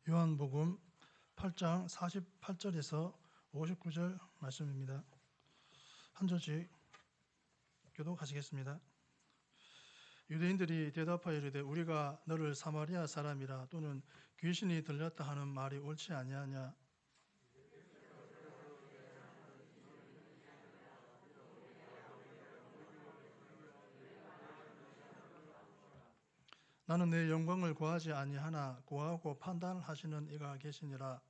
요한복음 8장 48절에서 59절 말씀입니다. 한 절씩 교독하시겠습니다. 유대인들이 대답하여 이르되 우리가 너를 사마리아 사람이라 또는 귀신이 들렸다 하는 말이 옳지 아니하냐. 나는 내 영광을 구하지 아니하나 구하고 판단하시는 이가 계시니라.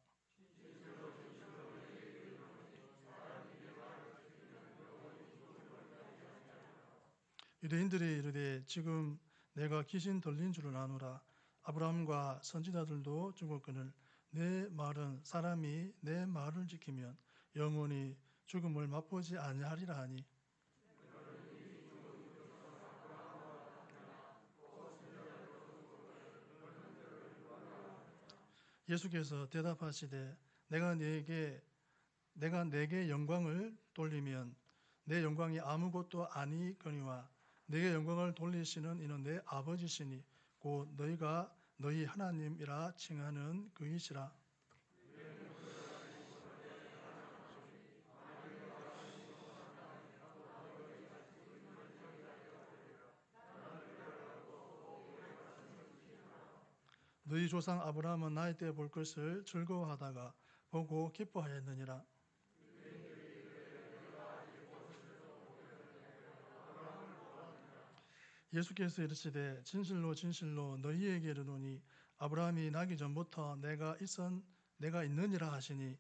유대인들이 이르되 지금 내가 귀신 들린 줄을 아노라. 아브라함과 선지자들도 죽었거늘 내 말은 사람이 내 말을 지키면 영원히 죽음을 맛보지 아니하리라 하니. 예수께서 대답하시되 내가 내게 영광을 돌리면 내 영광이 아무것도 아니거니와 내게 영광을 돌리시는 이는 내 아버지시니 곧 너희가 너희 하나님이라 칭하는 그이시라. 너희 조상 아브라함은 나이 때 볼 것을 즐거워하다가 보고 기뻐하였느니라. 예수께서 이르시되 진실로 진실로 너희에게 이르노니 아브라함이 나기 전부터 내가 있느니라 하시니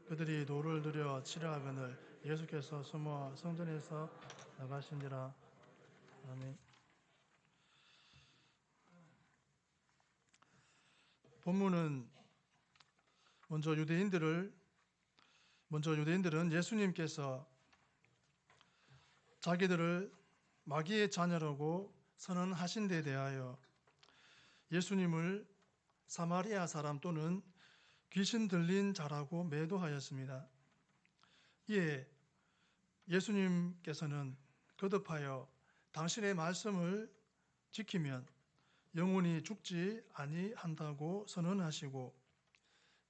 그들이 돌을 들여 치려 하거늘 예수께서 숨어 성전에서 나가시니라. 아멘. 본문은 먼저 유대인들은 예수님께서 자기들을 마귀의 자녀라고 선언하신 데 대하여 예수님을 사마리아 사람 또는 귀신 들린 자라고 매도하였습니다. 이에 예수님께서는 거듭하여 당신의 말씀을 지키면 영원히 죽지 아니한다고 선언하시고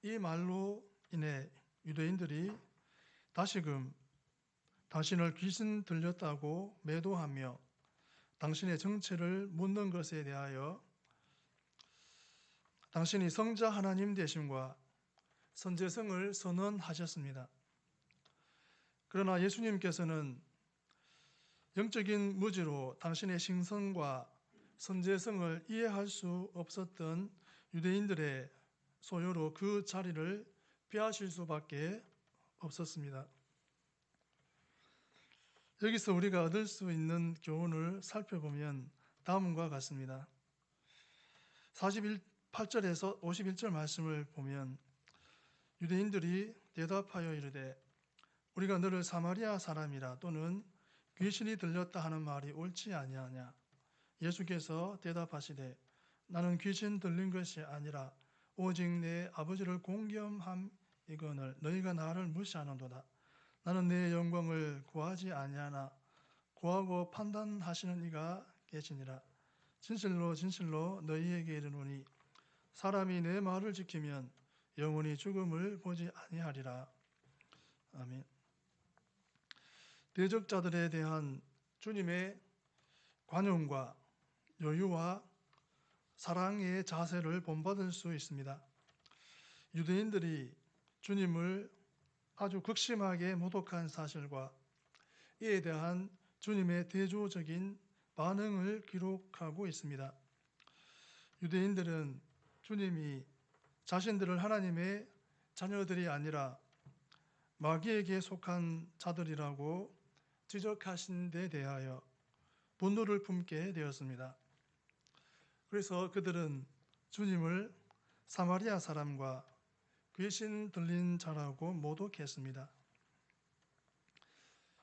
이 말로 인해 유대인들이 다시금 당신을 귀신 들렸다고 매도하며 당신의 정체를 묻는 것에 대하여 당신이 성자 하나님 되심과 선제성을 선언하셨습니다. 그러나 예수님께서는 영적인 무지로 당신의 신성과 선제성을 이해할 수 없었던 유대인들의 소요로 그 자리를 피하실 수밖에 없었습니다. 여기서 우리가 얻을 수 있는 교훈을 살펴보면 다음과 같습니다. 48절에서 51절 말씀을 보면 유대인들이 대답하여 이르되 우리가 너를 사마리아 사람이라 또는 귀신이 들렸다 하는 말이 옳지 아니하냐. 예수께서 대답하시되 나는 귀신 들린 것이 아니라 오직 내 아버지를 공경함이거늘 너희가 나를 무시하는도다. 나는 내 영광을 구하지 아니하나 구하고 판단하시는 이가 계시니라. 진실로 진실로 너희에게 이르노니 사람이 내 말을 지키면 영원히 죽음을 보지 아니하리라. 아멘. 대적자들에 대한 주님의 관용과 여유와 사랑의 자세를 본받을 수 있습니다. 유대인들이 주님을 아주 극심하게 모독한 사실과 이에 대한 주님의 대조적인 반응을 기록하고 있습니다. 유대인들은 주님이 자신들을 하나님의 자녀들이 아니라 마귀에게 속한 자들이라고 지적하신 데 대하여 분노를 품게 되었습니다. 그래서 그들은 주님을 사마리아 사람과 귀신 들린 자라고 모독했습니다.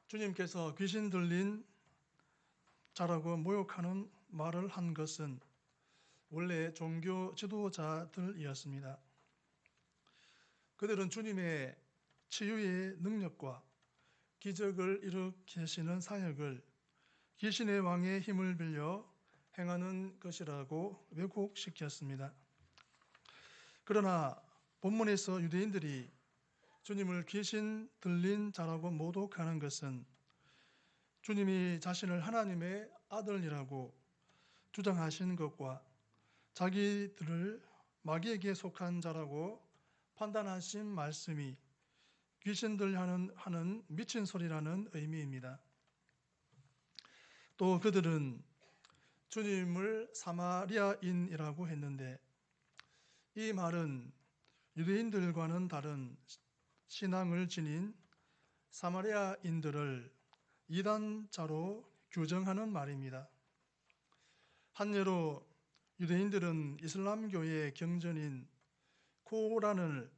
주님께서 귀신 들린 자라고 모욕하는 말을 한 것은 원래 종교 지도자들이었습니다. 그들은 주님의 치유의 능력과 기적을 일으키시는 사역을 귀신의 왕의 힘을 빌려 행하는 것이라고 왜곡시켰습니다. 그러나 본문에서 유대인들이 주님을 귀신 들린 자라고 모독하는 것은 주님이 자신을 하나님의 아들이라고 주장하신 것과 자기들을 마귀에게 속한 자라고 판단하신 말씀이 귀신들 하는 미친 소리라는 의미입니다. 또 그들은 주님을 사마리아인이라고 했는데 이 말은 유대인들과는 다른 신앙을 지닌 사마리아인들을 이단자로 규정하는 말입니다. 한 예로 유대인들은 이슬람교의 경전인 코란을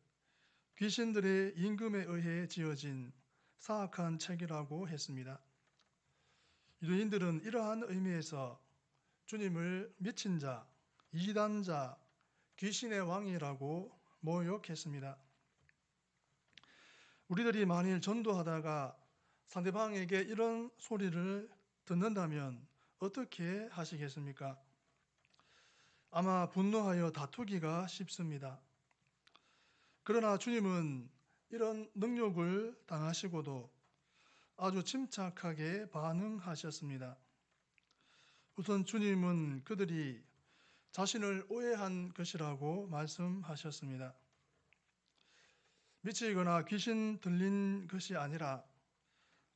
귀신들의 임금에 의해 지어진 사악한 책이라고 했습니다. 유대인들은 이러한 의미에서 주님을 미친 자, 이단자, 귀신의 왕이라고 모욕했습니다. 우리들이 만일 전도하다가 상대방에게 이런 소리를 듣는다면 어떻게 하시겠습니까? 아마 분노하여 다투기가 쉽습니다. 그러나 주님은 이런 능욕을 당하시고도 아주 침착하게 반응하셨습니다. 우선 주님은 그들이 자신을 오해한 것이라고 말씀하셨습니다. 미치거나 귀신 들린 것이 아니라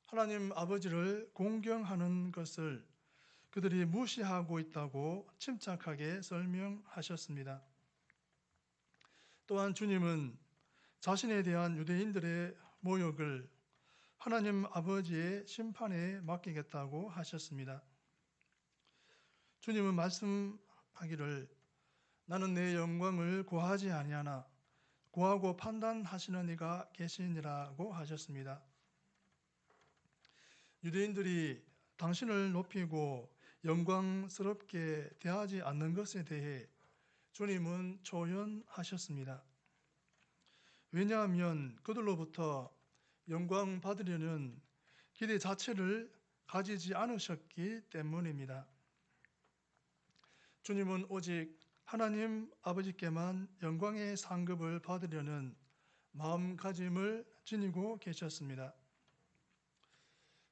하나님 아버지를 공경하는 것을 그들이 무시하고 있다고 침착하게 설명하셨습니다. 또한 주님은 자신에 대한 유대인들의 모욕을 하나님 아버지의 심판에 맡기겠다고 하셨습니다. 주님은 말씀하기를 나는 내 영광을 구하지 아니하나 구하고 판단하시는 이가 계시니라고 하셨습니다. 유대인들이 당신을 높이고 영광스럽게 대하지 않는 것에 대해 주님은 조연하셨습니다. 왜냐하면 그들로부터 영광 받으려는 기대 자체를 가지지 않으셨기 때문입니다. 주님은 오직 하나님 아버지께만 영광의 상급을 받으려는 마음가짐을 지니고 계셨습니다.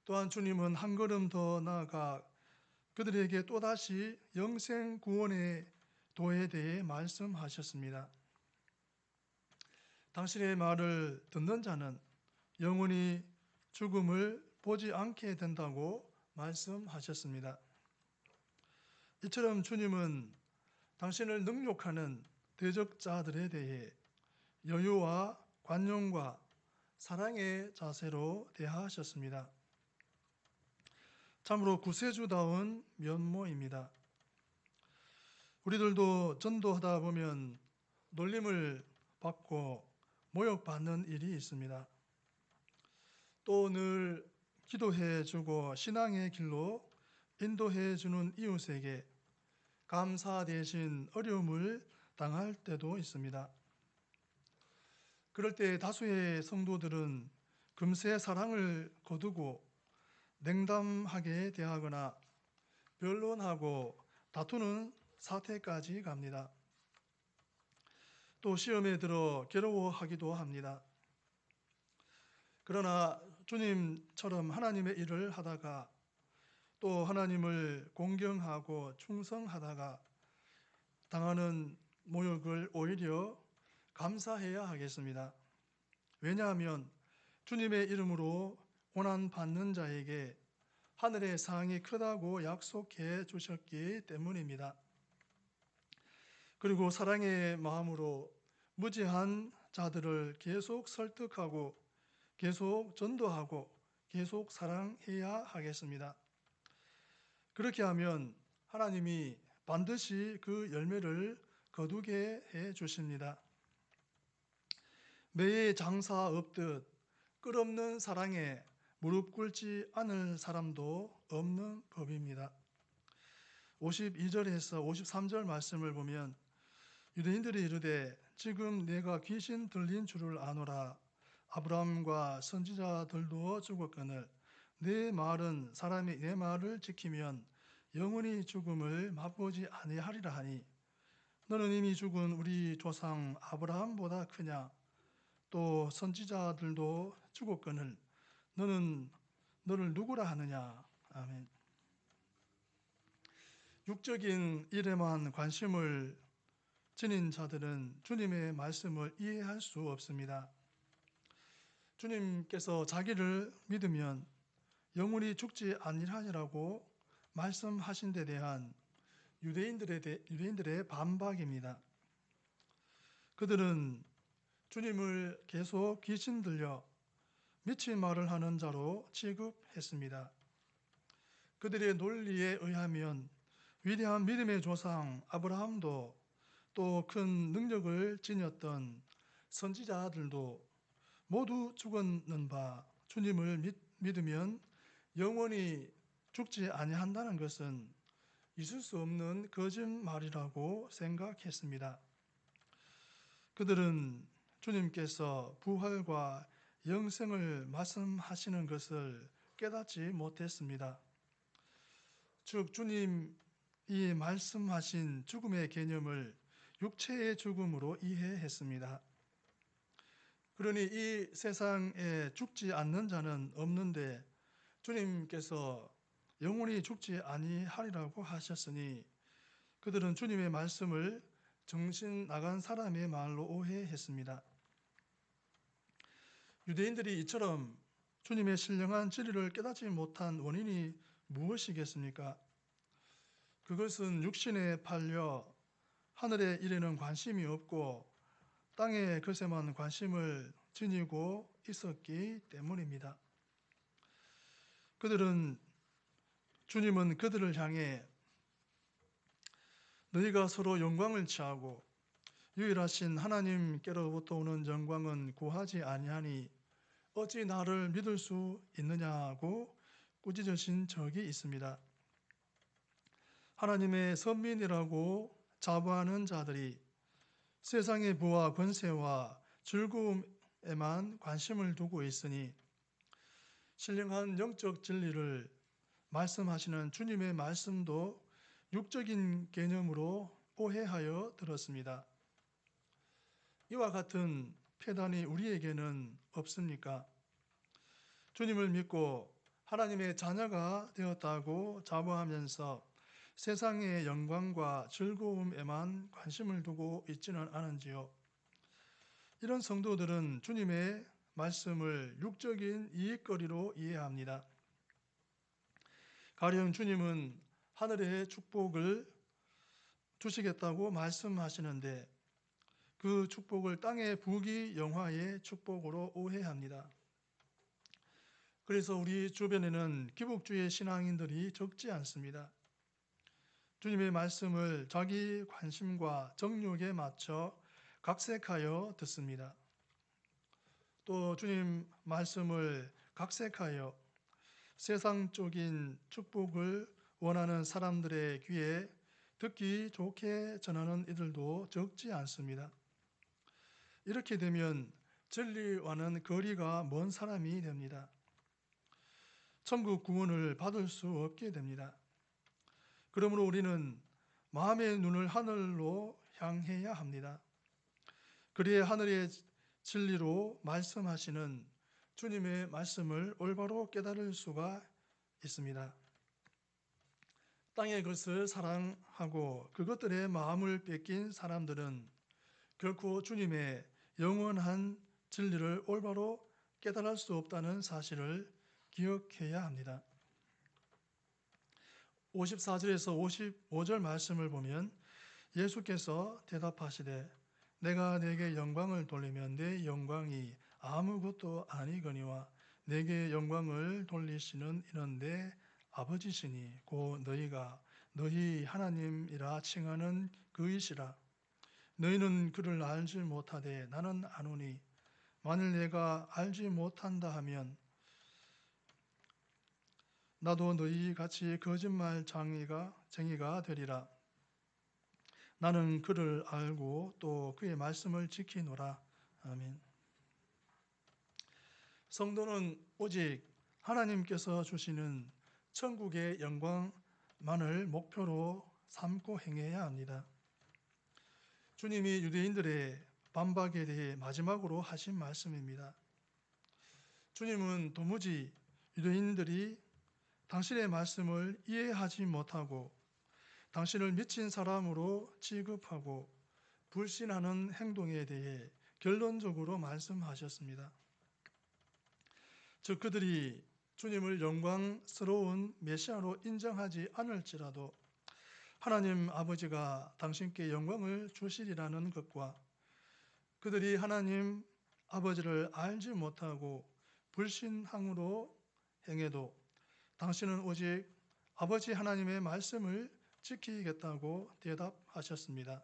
또한 주님은 한 걸음 더 나아가 그들에게 또다시 영생 구원의 도에 대해 말씀하셨습니다. 당신의 말을 듣는 자는 영원히 죽음을 보지 않게 된다고 말씀하셨습니다. 이처럼 주님은 당신을 능욕하는 대적자들에 대해 여유와 관용과 사랑의 자세로 대하셨습니다. 참으로 구세주다운 면모입니다. 우리들도 전도하다 보면 놀림을 받고 모욕받는 일이 있습니다. 또 늘 기도해주고 신앙의 길로 인도해주는 이웃에게 감사 대신 어려움을 당할 때도 있습니다. 그럴 때 다수의 성도들은 금세 사랑을 거두고 냉담하게 대하거나 변론하고 다투는 사태까지 갑니다. 또 시험에 들어 괴로워하기도 합니다. 그러나 주님처럼 하나님의 일을 하다가 또 하나님을 공경하고 충성하다가 당하는 모욕을 오히려 감사해야 하겠습니다. 왜냐하면 주님의 이름으로 고난받는 자에게 하늘의 상이 크다고 약속해 주셨기 때문입니다. 그리고 사랑의 마음으로 무지한 자들을 계속 설득하고 계속 전도하고 계속 사랑해야 하겠습니다. 그렇게 하면 하나님이 반드시 그 열매를 거두게 해 주십니다. 매일 장사 없듯 끝없는 사랑에 무릎 꿇지 않을 사람도 없는 법입니다. 52절에서 53절 말씀을 보면 유대인들이 이르되 지금 내가 귀신 들린 줄을 아노라. 아브라함과 선지자들도 죽었거늘 내 말은 사람이 내 말을 지키면 영원히 죽음을 맛보지 아니하리라 하니 너는 이미 죽은 우리 조상 아브라함보다 크냐? 또 선지자들도 죽었거늘 너는 너를 누구라 하느냐? 아멘. 육적인 일에만 관심을 지닌 자들은 주님의 말씀을 이해할 수 없습니다. 주님께서 자기를 믿으면 영원히 죽지 아니하리라고 말씀하신 데 대한 유대인들의 반박입니다. 그들은 주님을 계속 귀신 들려 미친 말을 하는 자로 취급했습니다. 그들의 논리에 의하면 위대한 믿음의 조상 아브라함도 또 큰 능력을 지녔던 선지자들도 모두 죽었는 바 주님을 믿으면 영원히 죽지 아니한다는 것은 있을 수 없는 거짓말이라고 생각했습니다. 그들은 주님께서 부활과 영생을 말씀하시는 것을 깨닫지 못했습니다. 즉 주님이 말씀하신 죽음의 개념을 육체의 죽음으로 이해했습니다. 그러니 이 세상에 죽지 않는 자는 없는데 주님께서 영원히 죽지 아니하리라고 하셨으니 그들은 주님의 말씀을 정신 나간 사람의 말로 오해했습니다. 유대인들이 이처럼 주님의 신령한 진리를 깨닫지 못한 원인이 무엇이겠습니까? 그것은 육신에 팔려 하늘의 일에는 관심이 없고 땅의 것에만 관심을 지니고 있었기 때문입니다. 주님은 그들을 향해 너희가 서로 영광을 취하고 유일하신 하나님께로부터 오는 영광은 구하지 아니하니 어찌 나를 믿을 수 있느냐고 꾸짖으신 적이 있습니다. 하나님의 선민이라고 자부하는 자들이 세상의 부와 권세와 즐거움에만 관심을 두고 있으니 신령한 영적 진리를 말씀하시는 주님의 말씀도 육적인 개념으로 오해하여 들었습니다. 이와 같은 폐단이 우리에게는 없습니까? 주님을 믿고 하나님의 자녀가 되었다고 자부하면서 세상의 영광과 즐거움에만 관심을 두고 있지는 않은지요? 이런 성도들은 주님의 말씀을 육적인 이익거리로 이해합니다. 가령 주님은 하늘의 축복을 주시겠다고 말씀하시는데 그 축복을 땅의 부귀영화의 축복으로 오해합니다. 그래서 우리 주변에는 기복주의 신앙인들이 적지 않습니다. 주님의 말씀을 자기 관심과 정욕에 맞춰 각색하여 듣습니다. 또 주님 말씀을 각색하여 세상적인 축복을 원하는 사람들의 귀에 듣기 좋게 전하는 이들도 적지 않습니다. 이렇게 되면 진리와는 거리가 먼 사람이 됩니다. 천국 구원을 받을 수 없게 됩니다. 그러므로 우리는 마음의 눈을 하늘로 향해야 합니다. 그리해 하늘의 진리로 말씀하시는 주님의 말씀을 올바로 깨달을 수가 있습니다. 땅의 것을 사랑하고 그것들의 마음을 뺏긴 사람들은 결코 주님의 영원한 진리를 올바로 깨달을 수 없다는 사실을 기억해야 합니다. 54절에서 55절 말씀을 보면 예수께서 대답하시되 내가 내게 영광을 돌리면 내 영광이 아무것도 아니거니와 내게 영광을 돌리시는 이는 내 아버지시니 곧 너희가 너희 하나님이라 칭하는 그이시라. 너희는 그를 알지 못하되 나는 아노니 만일 내가 알지 못한다 하면 나도 너희 같이 거짓말쟁이가 되리라. 나는 그를 알고 또 그의 말씀을 지키노라. 아멘. 성도는 오직 하나님께서 주시는 천국의 영광만을 목표로 삼고 행해야 합니다. 주님이 유대인들의 반박에 대해 마지막으로 하신 말씀입니다. 주님은 도무지 유대인들이 당신의 말씀을 이해하지 못하고 당신을 미친 사람으로 취급하고 불신하는 행동에 대해 결론적으로 말씀하셨습니다. 즉 그들이 주님을 영광스러운 메시아로 인정하지 않을지라도 하나님 아버지가 당신께 영광을 주시리라는 것과 그들이 하나님 아버지를 알지 못하고 불신함으로 행해도 당신은 오직 아버지 하나님의 말씀을 지키겠다고 대답하셨습니다.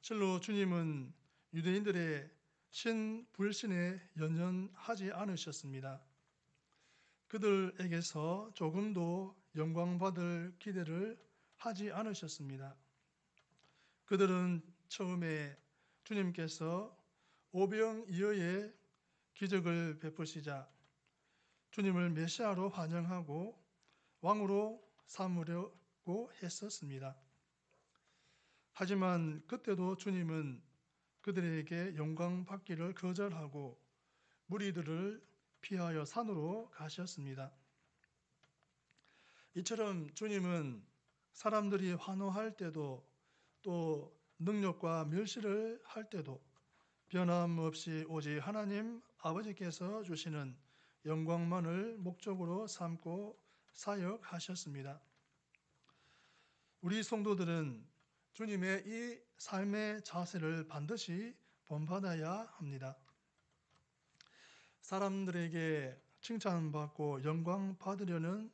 실로 주님은 유대인들의 신불신에 연연하지 않으셨습니다. 그들에게서 조금도 영광받을 기대를 하지 않으셨습니다. 그들은 처음에 주님께서 오병이어의 기적을 베푸시자 주님을 메시아로 환영하고 왕으로 삼으려고 했었습니다. 하지만 그때도 주님은 그들에게 영광 받기를 거절하고 무리들을 피하여 산으로 가셨습니다. 이처럼 주님은 사람들이 환호할 때도 또 능력과 멸시를 할 때도 변함없이 오직 하나님 아버지께서 주시는 영광만을 목적으로 삼고 사역하셨습니다. 우리 성도들은 주님의 이 삶의 자세를 반드시 본받아야 합니다. 사람들에게 칭찬받고 영광 받으려는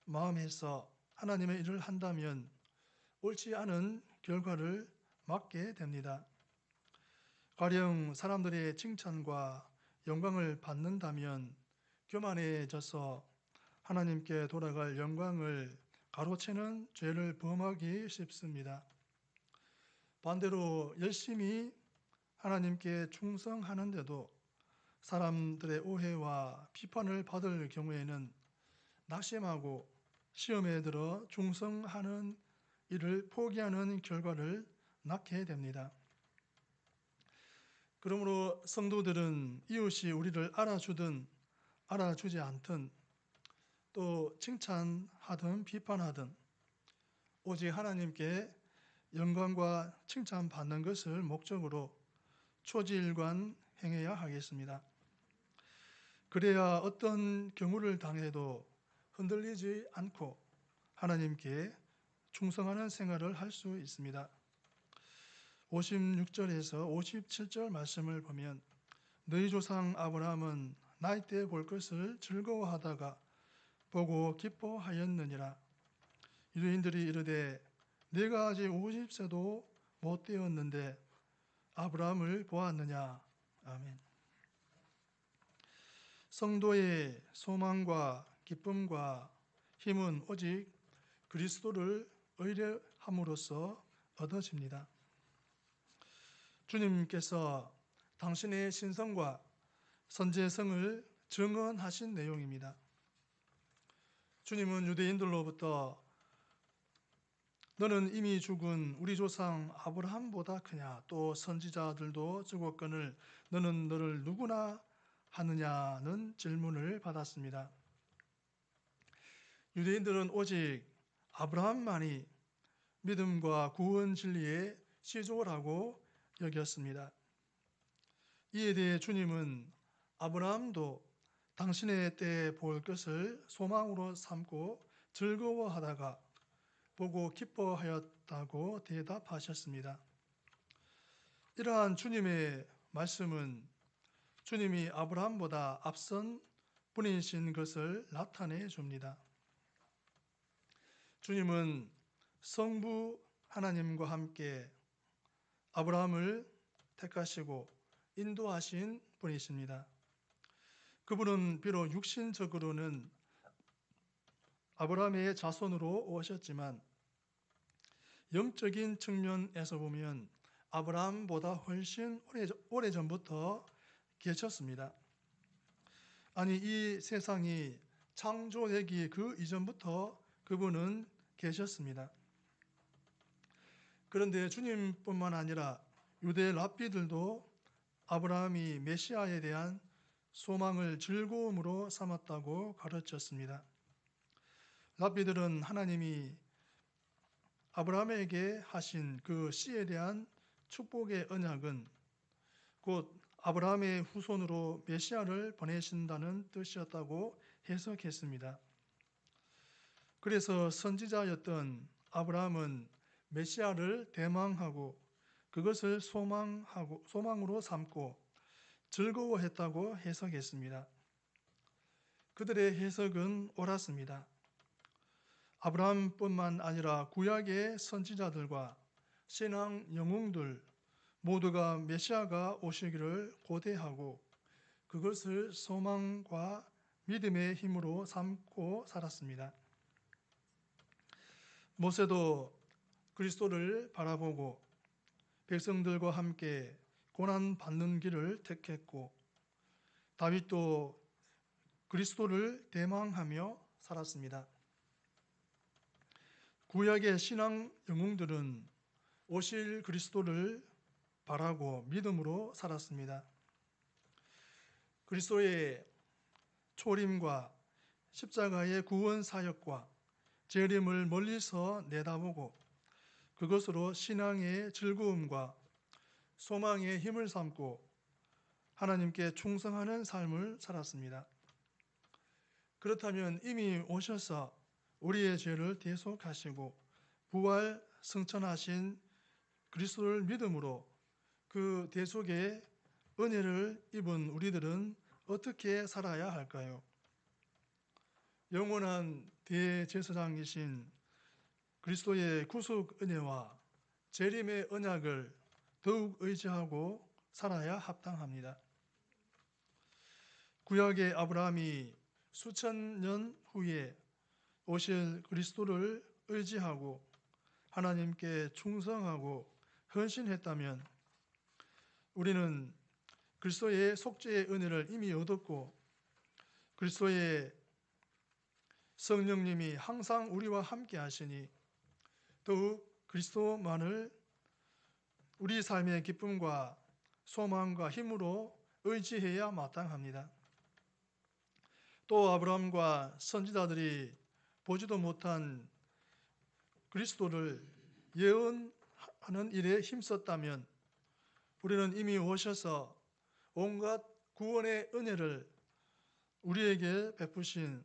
마음에서 하나님의 일을 한다면 옳지 않은 결과를 맞게 됩니다. 가령 사람들의 칭찬과 영광을 받는다면 교만해져서 하나님께 돌아갈 영광을 가로채는 죄를 범하기 쉽습니다. 반대로 열심히 하나님께 충성하는데도 사람들의 오해와 비판을 받을 경우에는 낙심하고 시험에 들어 충성하는 일을 포기하는 결과를 낳게 됩니다. 그러므로 성도들은 이웃이 우리를 알아주든 알아주지 않든 또 칭찬하든 비판하든 오직 하나님께 영광과 칭찬받는 것을 목적으로 초지일관 행해야 하겠습니다. 그래야 어떤 경우를 당해도 흔들리지 않고 하나님께 충성하는 생활을 할 수 있습니다. 56절에서 57절 말씀을 보면 너희 조상 아브라함은 나이 때 볼 것을 즐거워하다가 보고 기뻐하였느니라. 유대인들이 이르되 내가 아직 50세도 못 되었는데 아브라함을 보았느냐. 아멘. 성도의 소망과 기쁨과 힘은 오직 그리스도를 의뢰함으로써 얻어집니다. 주님께서 당신의 신성과 선제성을 증언하신 내용입니다. 주님은 유대인들로부터 너는 이미 죽은 우리 조상 아브라함보다 크냐, 또 선지자들도 죽었거늘 너는 너를 누구나 하느냐는 질문을 받았습니다. 유대인들은 오직 아브라함만이 믿음과 구원 진리의 시조라고 여겼습니다. 이에 대해 주님은 아브라함도 당신의 때에 볼 것을 소망으로 삼고 즐거워하다가 보고 기뻐하였다고 대답하셨습니다. 이러한 주님의 말씀은 주님이 아브라함보다 앞선 분이신 것을 나타내 줍니다. 주님은 성부 하나님과 함께 아브라함을 택하시고 인도하신 분이십니다. 그분은 비록 육신적으로는 아브라함의 자손으로 오셨지만 영적인 측면에서 보면 아브라함보다 훨씬 오래전부터 계셨습니다. 아니 이 세상이 창조되기 그 이전부터 그분은 계셨습니다. 그런데 주님뿐만 아니라 유대 랍비들도 아브라함이 메시아에 대한 소망을 즐거움으로 삼았다고 가르쳤습니다. 랍비들은 하나님이 아브라함에게 하신 그 씨에 대한 축복의 언약은 곧 아브라함의 후손으로 메시아를 보내신다는 뜻이었다고 해석했습니다. 그래서 선지자였던 아브라함은 메시아를 대망하고 그것을 소망으로 삼고 즐거워했다고 해석했습니다. 그들의 해석은 옳았습니다. 아브라함뿐만 아니라 구약의 선지자들과 신앙 영웅들 모두가 메시아가 오시기를 고대하고 그것을 소망과 믿음의 힘으로 삼고 살았습니다. 모세도 그리스도를 바라보고 백성들과 함께 고난 받는 길을 택했고 다윗도 그리스도를 대망하며 살았습니다. 구약의 신앙 영웅들은 오실 그리스도를 바라고 믿음으로 살았습니다. 그리스도의 초림과 십자가의 구원 사역과 재림을 멀리서 내다보고 그것으로 신앙의 즐거움과 소망의 힘을 삼고 하나님께 충성하는 삶을 살았습니다. 그렇다면 이미 오셔서 우리의 죄를 대속하시고 부활 승천하신 그리스도를 믿음으로 그 대속의 은혜를 입은 우리들은 어떻게 살아야 할까요? 영원한 대제사장이신 그리스도의 구속 은혜와 재림의 언약을 더욱 의지하고 살아야 합당합니다. 구약의 아브라함이 수천 년 후에 오실 그리스도를 의지하고 하나님께 충성하고 헌신했다면 우리는 그리스도의 속죄의 은혜를 이미 얻었고 그리스도의 성령님이 항상 우리와 함께 하시니 더욱 그리스도만을 우리 삶의 기쁨과 소망과 힘으로 의지해야 마땅합니다. 또 아브라함과 선지자들이 보지도 못한 그리스도를 예언하는 일에 힘썼다면 우리는 이미 오셔서 온갖 구원의 은혜를 우리에게 베푸신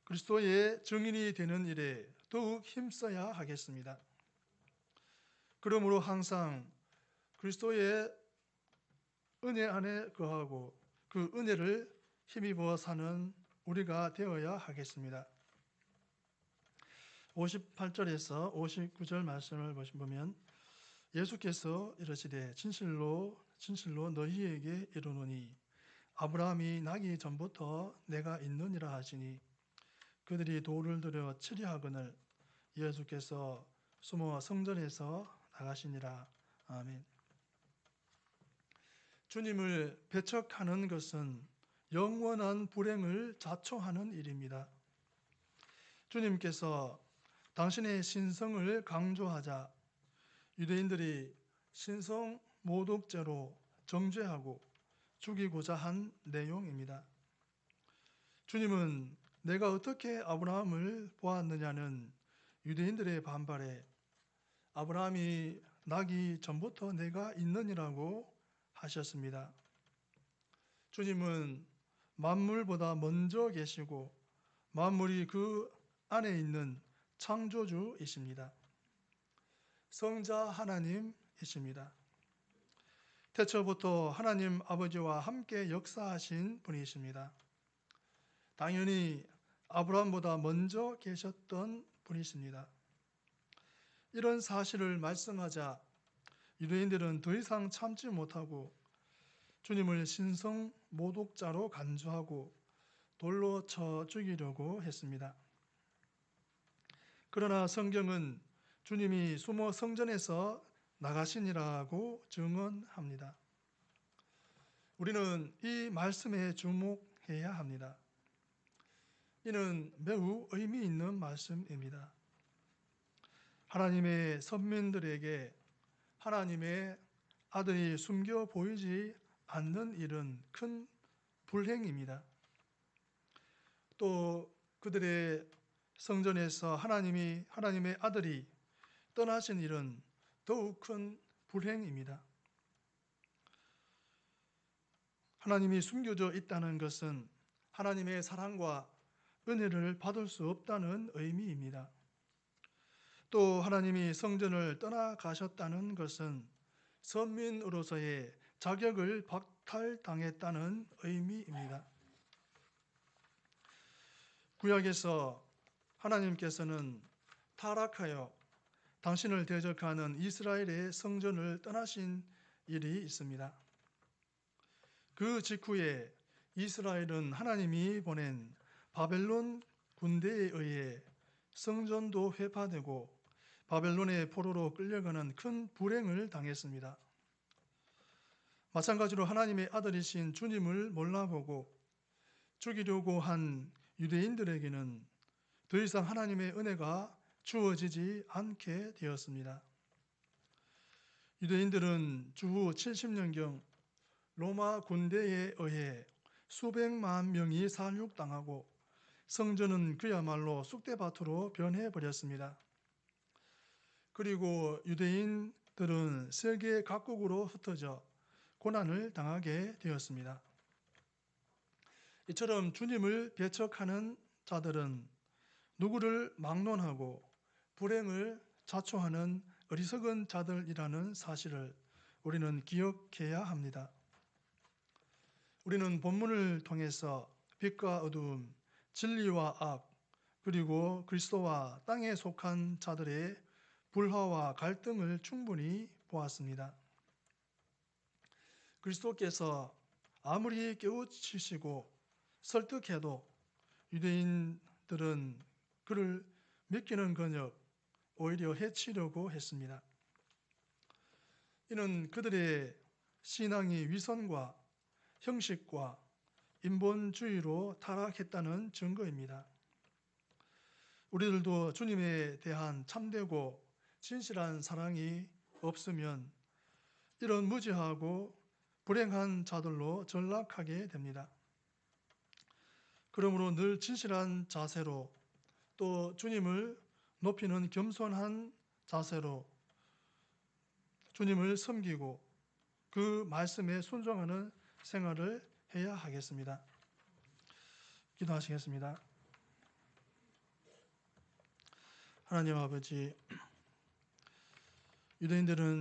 그리스도의 증인이 되는 일에 더욱 힘써야 하겠습니다. 그러므로 항상 그리스도의 은혜 안에 거하고 그 은혜를 힘입어 사는 우리가 되어야 하겠습니다. 58절에서 59절 말씀을 보면 예수께서 이르시되 진실로 너희에게 이르노니 아브라함이 나기 전부터 내가 있느니라 하시니 그들이 돌을 들여 치려 하거늘 예수께서 숨어 성전에서 나가시니라. 아멘. 주님을 배척하는 것은 영원한 불행을 자초하는 일입니다. 주님께서 당신의 신성을 강조하자 유대인들이 신성 모독죄로 정죄하고 죽이고자 한 내용입니다. 주님은 내가 어떻게 아브라함을 보았느냐는 유대인들의 반발에 아브라함이 나기 전부터 내가 있느니라고 하셨습니다. 주님은 만물보다 먼저 계시고 만물이 그 안에 있는 창조주이십니다. 성자 하나님이십니다. 태초부터 하나님 아버지와 함께 역사하신 분이십니다. 당연히 아브라함보다 먼저 계셨던 분이십니다. 이런 사실을 말씀하자 유대인들은 더 이상 참지 못하고 주님을 신성 모독자로 간주하고 돌로 쳐 죽이려고 했습니다. 그러나 성경은 주님이 숨어 성전에서 나가시니라고 증언합니다. 우리는 이 말씀에 주목해야 합니다. 이는 매우 의미 있는 말씀입니다. 하나님의 선민들에게 하나님의 아들이 숨겨 보이지 않는 일은 큰 불행입니다. 또 그들의 성전에서 하나님의 아들이 떠나신 일은 더욱 큰 불행입니다. 하나님이 숨겨져 있다는 것은 하나님의 사랑과 은혜를 받을 수 없다는 의미입니다. 또 하나님이 성전을 떠나가셨다는 것은 선민으로서의 자격을 박탈당했다는 의미입니다. 구약에서 하나님께서는 타락하여 당신을 대적하는 이스라엘의 성전을 떠나신 일이 있습니다. 그 직후에 이스라엘은 하나님이 보낸 바벨론 군대에 의해 성전도 회파되고 바벨론의 포로로 끌려가는 큰 불행을 당했습니다. 마찬가지로 하나님의 아들이신 주님을 몰라보고 죽이려고 한 유대인들에게는 더 이상 하나님의 은혜가 주어지지 않게 되었습니다. 유대인들은 주후 70년경 로마 군대에 의해 수백만 명이 살육당하고 성전은 그야말로 쑥대밭으로 변해버렸습니다. 그리고 유대인들은 세계 각국으로 흩어져 고난을 당하게 되었습니다. 이처럼 주님을 배척하는 자들은 누구를 막론하고 불행을 자초하는 어리석은 자들이라는 사실을 우리는 기억해야 합니다. 우리는 본문을 통해서 빛과 어두움, 진리와 악, 그리고 그리스도와 땅에 속한 자들의 불화와 갈등을 충분히 보았습니다. 그리스도께서 아무리 깨우치시고 설득해도 유대인들은 그를 믿기는커녕 오히려 해치려고 했습니다. 이는 그들의 신앙이 위선과 형식과 인본주의로 타락했다는 증거입니다. 우리들도 주님에 대한 참되고 진실한 사랑이 없으면 이런 무지하고 불행한 자들로 전락하게 됩니다. 그러므로 늘 진실한 자세로 또 주님을 높이는 겸손한 자세로 주님을 섬기고 그 말씀에 순종하는 생활을 해야 하겠습니다. 기도하시겠습니다. 하나님 아버지, 유대인들은